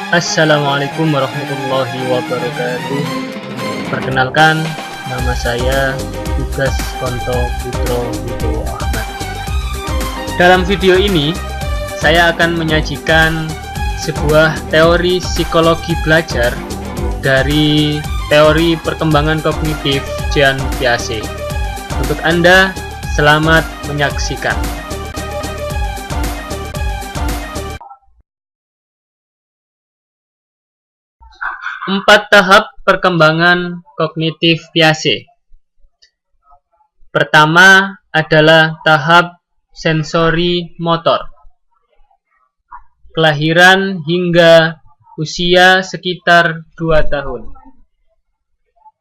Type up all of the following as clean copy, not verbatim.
Assalamualaikum warahmatullahi wabarakatuh. Perkenalkan, nama saya Tugas Konto Putro Wibowo Ahmad. Dalam video ini, saya akan menyajikan sebuah teori psikologi belajar dari teori perkembangan kognitif Jean Piaget. Untuk Anda, selamat menyaksikan. Empat tahap perkembangan kognitif Piaget. Pertama adalah tahap sensori motor. Kelahiran hingga usia sekitar 2 tahun.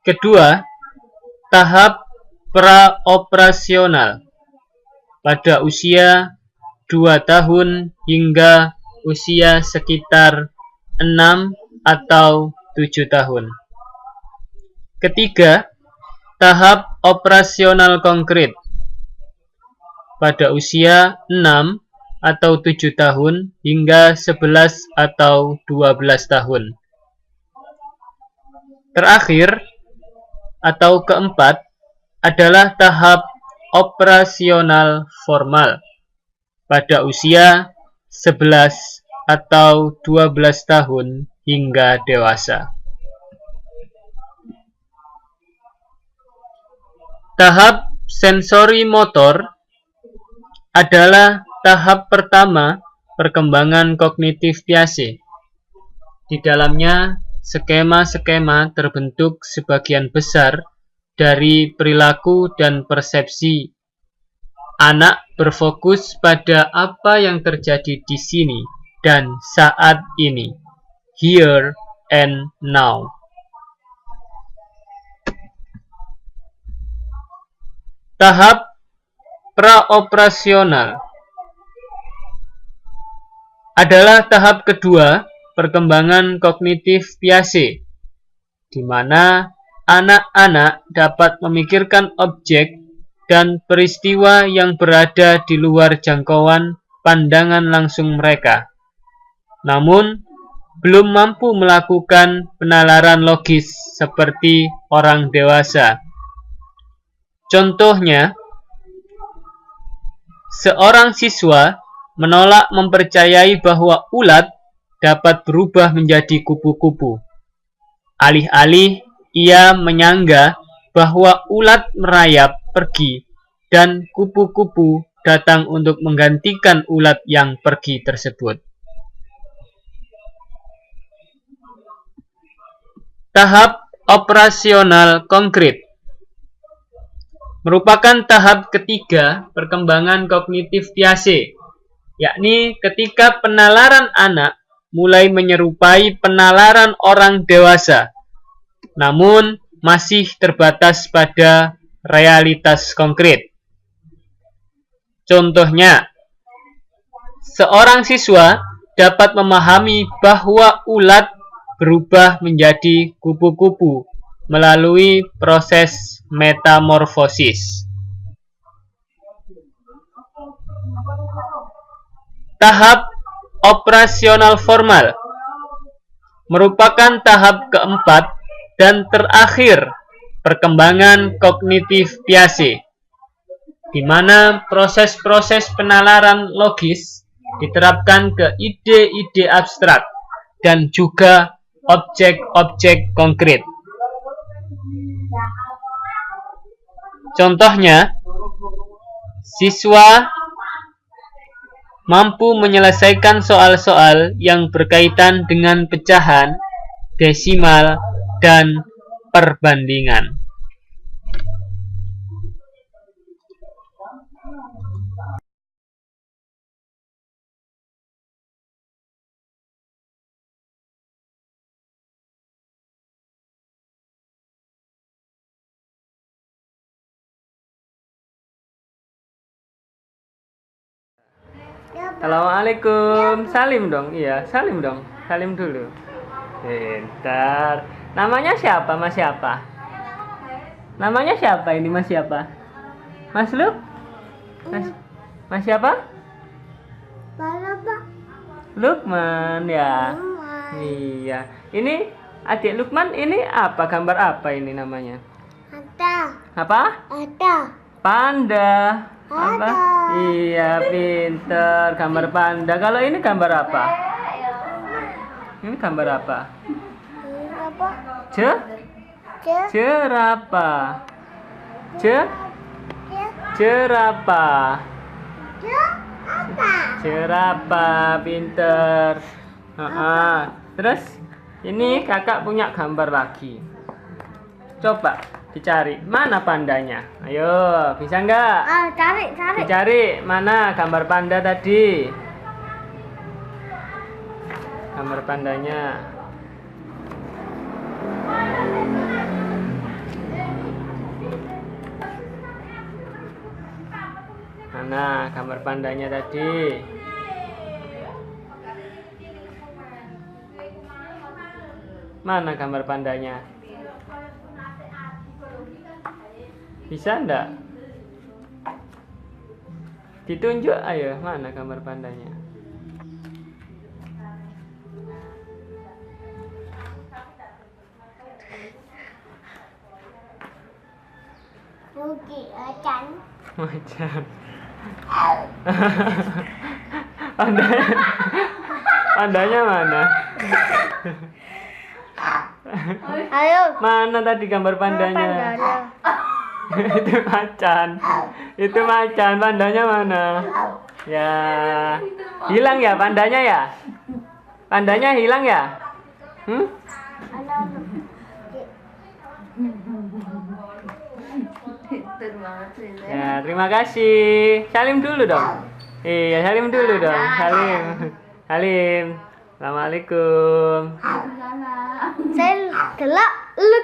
Kedua, tahap praoperasional pada usia 2 tahun hingga usia sekitar 6 atau 7 tahun. Ketiga, tahap operasional konkret pada usia 6 atau 7 tahun hingga 11 atau 12 tahun. Terakhir atau keempat adalah tahap operasional formal pada usia 11 atau 12 tahun hingga dewasa. Tahap sensori motor adalah tahap pertama perkembangan kognitif Piaget. Di dalamnya, skema-skema terbentuk sebagian besar dari perilaku dan persepsi. Anak berfokus pada apa yang terjadi di sini dan saat ini. Here and now. Tahap praoperasional adalah tahap kedua perkembangan kognitif Piaget, di mana anak-anak dapat memikirkan objek dan peristiwa yang berada di luar jangkauan pandangan langsung mereka, namun belum mampu melakukan penalaran logis seperti orang dewasa. Contohnya, seorang siswa menolak mempercayai bahwa ulat dapat berubah menjadi kupu-kupu. Alih-alih ia menyangga bahwa ulat merayap pergi dan kupu-kupu datang untuk menggantikan ulat yang pergi tersebut. Tahap operasional konkret merupakan tahap ketiga perkembangan kognitif Piaget, yakni ketika penalaran anak mulai menyerupai penalaran orang dewasa, namun masih terbatas pada realitas konkret. Contohnya, seorang siswa dapat memahami bahwa ulat berubah menjadi kupu-kupu melalui proses metamorfosis. Tahap operasional formal merupakan tahap keempat dan terakhir perkembangan kognitif Piaget, di mana proses-proses penalaran logis diterapkan ke ide-ide abstrak dan juga objek-objek konkret. Contohnya, siswa mampu menyelesaikan soal-soal yang berkaitan dengan pecahan, desimal, dan perbandingan. Assalamualaikum. Salim dong. Iya, salim dong. Salim dulu. Bentar. Namanya siapa? Mas siapa? Namanya siapa ini? Mas siapa? Mas Luk? Mas siapa? Lukman ya. Iya. Ini adik Lukman, ini apa? Gambar apa ini namanya? Ada. Apa? Ada. Panda. Apa? Ada. Iya, pinter. Gambar panda. Kalau ini gambar apa? Ini gambar apa? Apa? Jerapah. Ce- Jerapah. apa? Jerapah, pinter. Terus ini kakak punya gambar lagi. Coba dicari. Mana pandanya? Ayo, bisa nggak? Cari. Dicari. Mana gambar panda tadi? Gambar pandanya. Mana gambar pandanya tadi? Mana gambar pandanya? Bisa enggak? Ditunjuk ayo, mana gambar pandanya? Rugi acan. Macan. Pandanya, pandanya mana? Ayo. Mana tadi gambar pandanya? Itu macan. Itu macan, pandanya mana? Ya, hilang ya pandanya ya? Pandanya hilang ya? Ya, terima kasih. Salim dulu dong. Iya, salim dulu dong. Salim. Salim. Assalamualaikum. Saya gelap lu.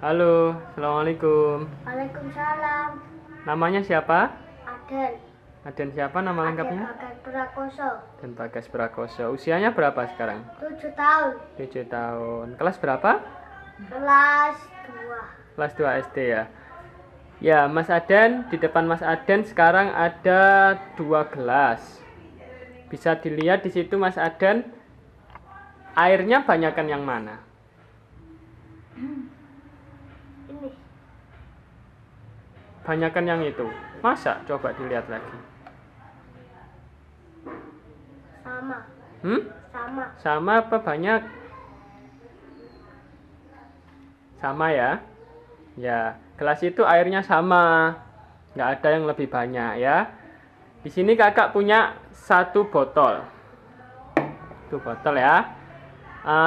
Halo, assalamualaikum. Waalaikumsalam. Namanya siapa? Aden. Aden siapa nama lengkapnya? Bagas Prakoso. Dan Bagas Prakoso. Usianya berapa sekarang? 7 tahun. 7 tahun. Kelas berapa? Kelas 2. Kelas 2 SD ya. Ya, Mas Aden, di depan Mas Aden sekarang ada 2 gelas. Bisa dilihat di situ Mas Aden, airnya banyakan yang mana? Ini. Banyakan yang itu. Masa? Coba dilihat lagi. Sama. Sama. Sama apa banyak? Sama ya. Ya, gelas itu airnya sama. Nggak ada yang lebih banyak ya. Di sini kakak punya 1 botol. 1 botol ya.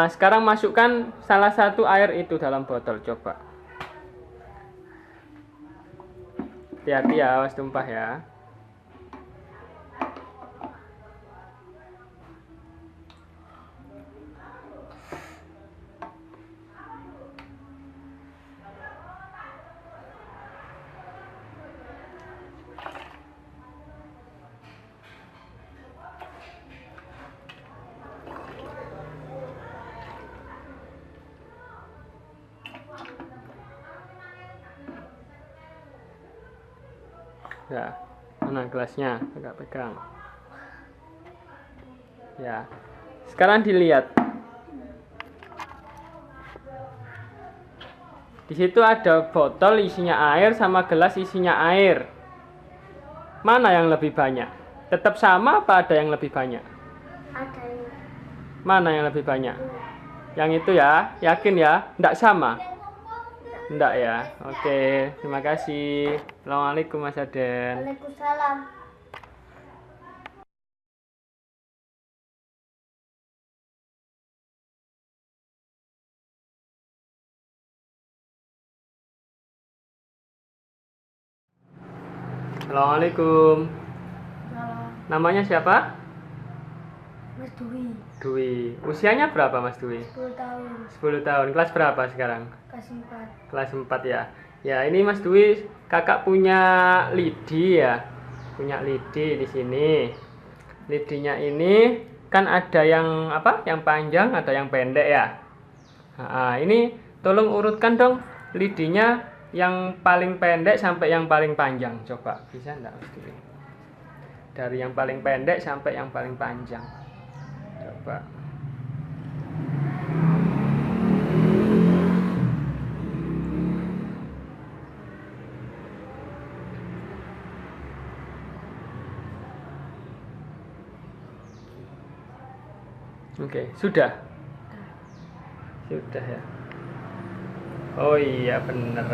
Sekarang masukkan salah satu air itu dalam botol. Coba. Hati-hati ya, awas tumpah ya. Ya, mana gelasnya? Agak pegang. Ya, sekarang dilihat. Di situ ada botol isinya air sama gelas isinya air. Mana yang lebih banyak? Tetap sama apa ada yang lebih banyak? Ada yang Mana yang lebih banyak? Yang itu ya, yakin ya? Nggak sama? Nggak ya? Oke, terima kasih. Assalamualaikum Mas Aden. Waalaikumsalam. Assalamualaikum. Salam. Namanya siapa? Mas Dwi. Dwi. Usianya berapa Mas Dwi? 10 tahun. 10 tahun. Kelas berapa sekarang? Kelas 4. Kelas 4 ya. Ya, ini Mas Dwi, kakak punya lidi ya. Punya lidi di sini. Lidinya ini kan ada yang apa? Yang panjang, ada yang pendek ya. Nah, ini tolong urutkan dong lidinya yang paling pendek sampai yang paling panjang. Coba, bisa enggak Mas Dwi? Dari yang paling pendek sampai yang paling panjang. Coba. Oke, sudah. Sudah ya. Oh iya bener.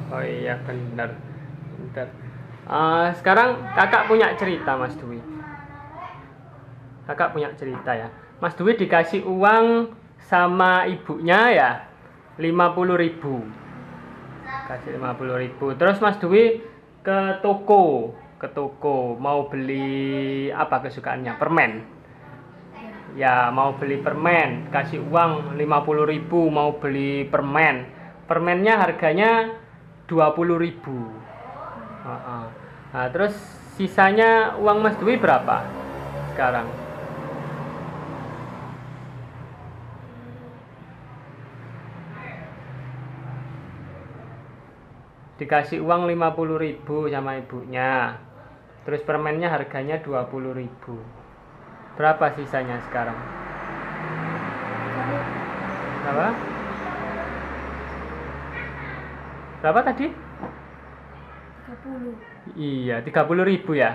Oh iya bener. Bentar. Sekarang kakak punya cerita Mas Dwi. Kakak punya cerita ya. Mas Dwi dikasih uang sama ibunya ya 50.000. Kasih 50.000. Terus Mas Dwi ke toko mau beli apa kesukaannya? Permen. Ya mau beli permen, kasih uang 50.000 mau beli permen. Permennya harganya 20.000. Nah, terus sisanya uang Mas Dwi berapa sekarang? Dikasih uang 50.000 sama ibunya. Terus permennya harganya 20.000. Berapa sisanya sekarang? Berapa? Berapa tadi? 30. Iya, 30.000 ya? Ya.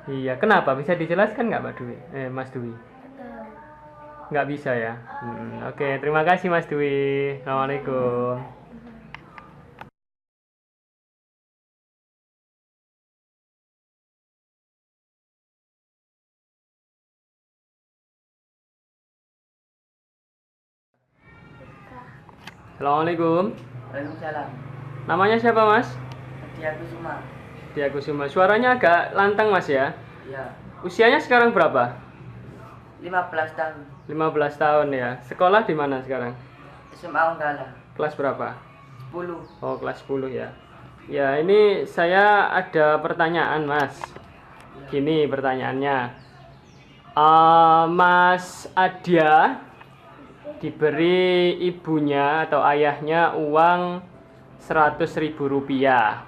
Iya, kenapa? Bisa dijelaskan nggak Mbak Dwi? Mas Dwi? Atau Nggak bisa ya? Oke, terima kasih Mas Dwi. Assalamualaikum. Assalamualaikum. Waalaikumsalam. Namanya siapa Mas? Dia Kusuma. Dia Kusuma. Suaranya agak lantang Mas ya? Ya, Usianya sekarang berapa? 15 tahun. 15 tahun ya. Sekolah di mana sekarang? SMA Unggala. Kelas berapa? 10. Oh, kelas 10 ya. Ya, ini saya ada pertanyaan, Mas. Gini pertanyaannya. Mas Adya diberi ibunya atau ayahnya uang 100.000 rupiah.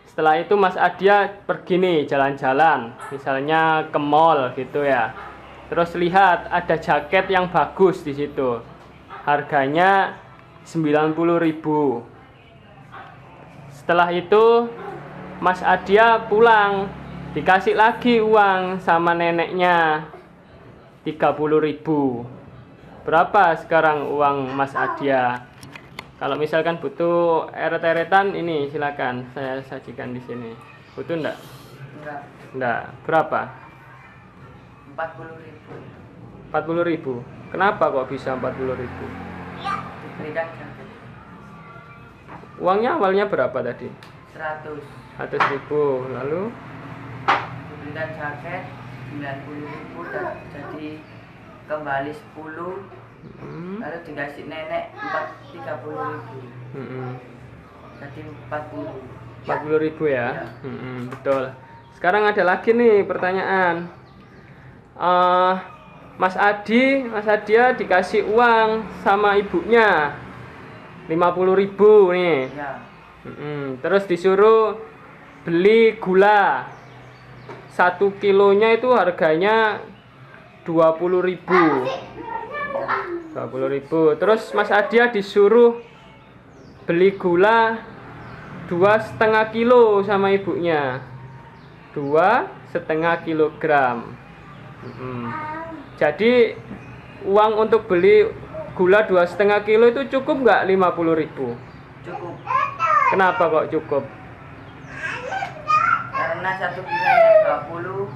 Setelah itu Mas Adya pergi nih jalan-jalan, misalnya ke mall gitu ya. Terus lihat ada jaket yang bagus di situ. Harganya 90.000. Setelah itu Mas Adya pulang, dikasih lagi uang sama neneknya 30.000. Berapa sekarang uang Mas Adya? Kalau misalkan butuh eret-eretan ini silakan saya sajikan di sini. Butuh enggak? Enggak. Enggak. Berapa? 40.000. 40.000. Kenapa kok bisa 40.000? Diberikan jaket. Uangnya awalnya berapa tadi? 100. 100.000. Lalu Diberikan jaket 90.000 dan jadi kembali 10. Lalu dikasih nenek 30.000. Jadi 40. 40.000 ya? Iya. Betul. Sekarang ada lagi nih pertanyaan. Mas Adya dikasih uang sama ibunya 50.000 nih. Ya. Terus disuruh beli gula 1 kilonya itu harganya 20.000. 20.000. Terus Mas Adya disuruh beli gula 2,5 kilo sama ibunya. 2,5 kilogram. Jadi uang untuk beli gula 2,5 kilo itu cukup nggak 50.000? Cukup. Kenapa kok cukup? Karena 1 kilonya 20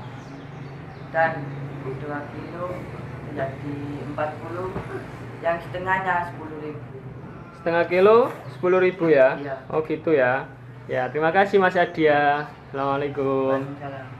dan 2 kilo menjadi 40, yang setengahnya 10.000. Setengah kilo 10.000 ya? Iya. Oh gitu ya. Ya, terima kasih Mas Adya. Assalamualaikum. Waalaikumsalam.